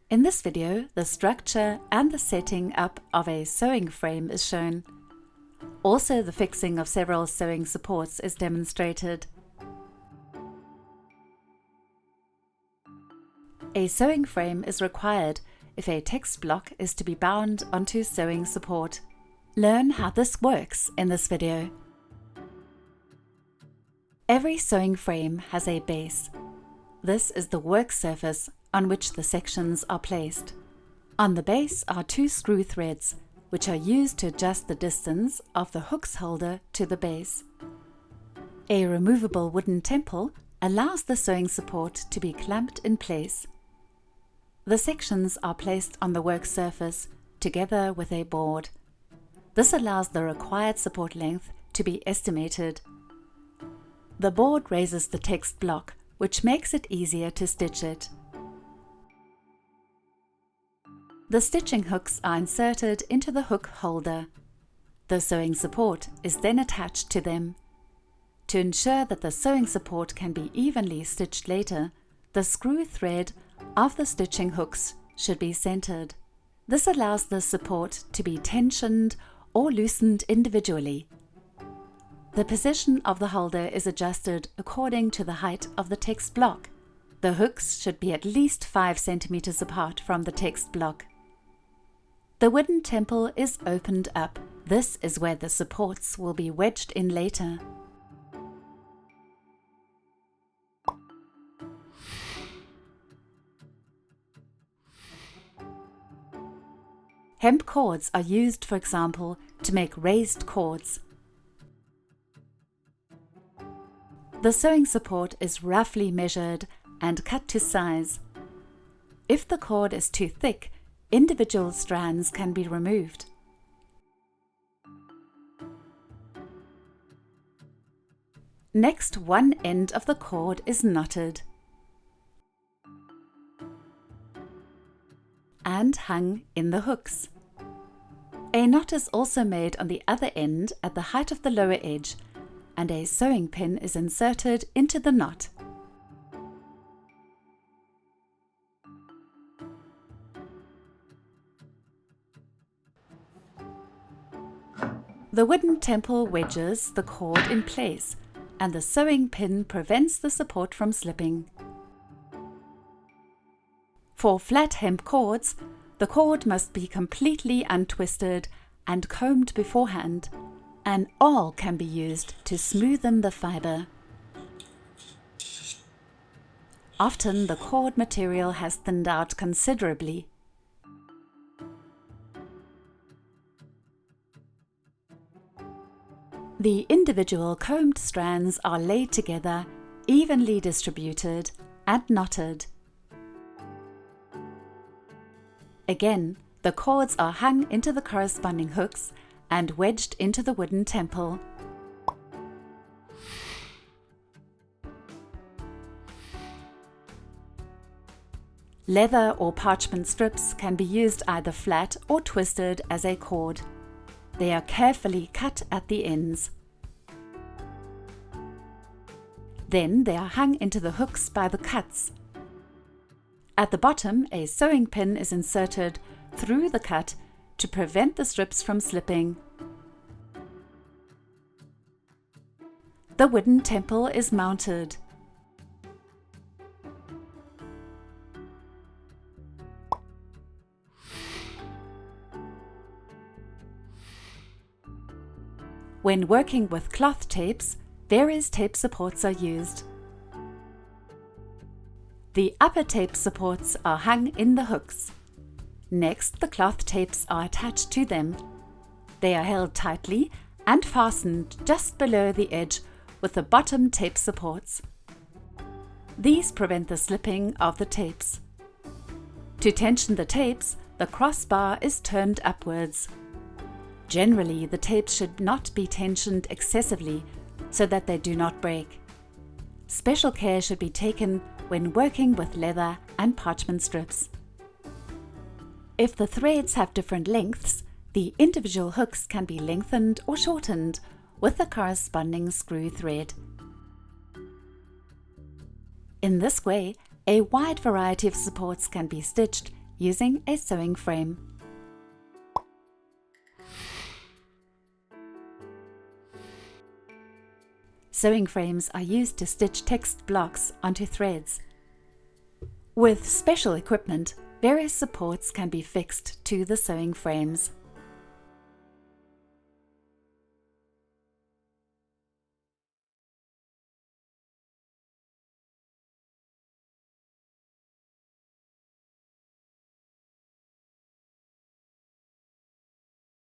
In this video, the structure and the setting up of a sewing frame is shown. Also, the fixing of several sewing supports is demonstrated. A sewing frame is required if a text block is to be bound onto sewing support. Learn how this works in this video. Every sewing frame has a base. This is the work surface on which the sections are placed. On the base are two screw threads, which are used to adjust the distance of the hook's holder to the base. A removable wooden temple allows the sewing support to be clamped in place. The sections are placed on the work surface together with a board. This allows the required support length to be estimated. The board raises the text block, which makes it easier to stitch it. The stitching hooks are inserted into the hook holder. The sewing support is then attached to them. To ensure that the sewing support can be evenly stitched later, the screw thread of the stitching hooks should be centered. This allows the support to be tensioned or loosened individually. The position of the holder is adjusted according to the height of the text block. The hooks should be at least 5 centimeters apart from the text block. The wooden temple is opened up. This is where the supports will be wedged in later. Hemp cords are used, for example, to make raised cords. The sewing support is roughly measured and cut to size. If the cord is too thick, individual strands can be removed. Next, one end of the cord is knotted and hung in the hooks. A knot is also made on the other end at the height of the lower edge, and a sewing pin is inserted into the knot. The wooden temple wedges the cord in place, and the sewing pin prevents the support from slipping. For flat hemp cords, the cord must be completely untwisted and combed beforehand. An awl can be used to smoothen the fiber. Often the cord material has thinned out considerably. The individual combed strands are laid together, evenly distributed and knotted. Again, the cords are hung into the corresponding hooks and wedged into the wooden temple. Leather or parchment strips can be used either flat or twisted as a cord. They are carefully cut at the ends. Then they are hung into the hooks by the cuts. At the bottom, a sewing pin is inserted through the cut to prevent the strips from slipping. The wooden temple is mounted. When working with cloth tapes, various tape supports are used. The upper tape supports are hung in the hooks. Next, the cloth tapes are attached to them. They are held tightly and fastened just below the edge with the bottom tape supports. These prevent the slipping of the tapes. To tension the tapes, the crossbar is turned upwards. Generally, the tapes should not be tensioned excessively so that they do not break. Special care should be taken when working with leather and parchment strips. If the threads have different lengths, the individual hooks can be lengthened or shortened with the corresponding screw thread. In this way, a wide variety of supports can be stitched using a sewing frame. Sewing frames are used to stitch text blocks onto threads. With special equipment, various supports can be fixed to the sewing frames.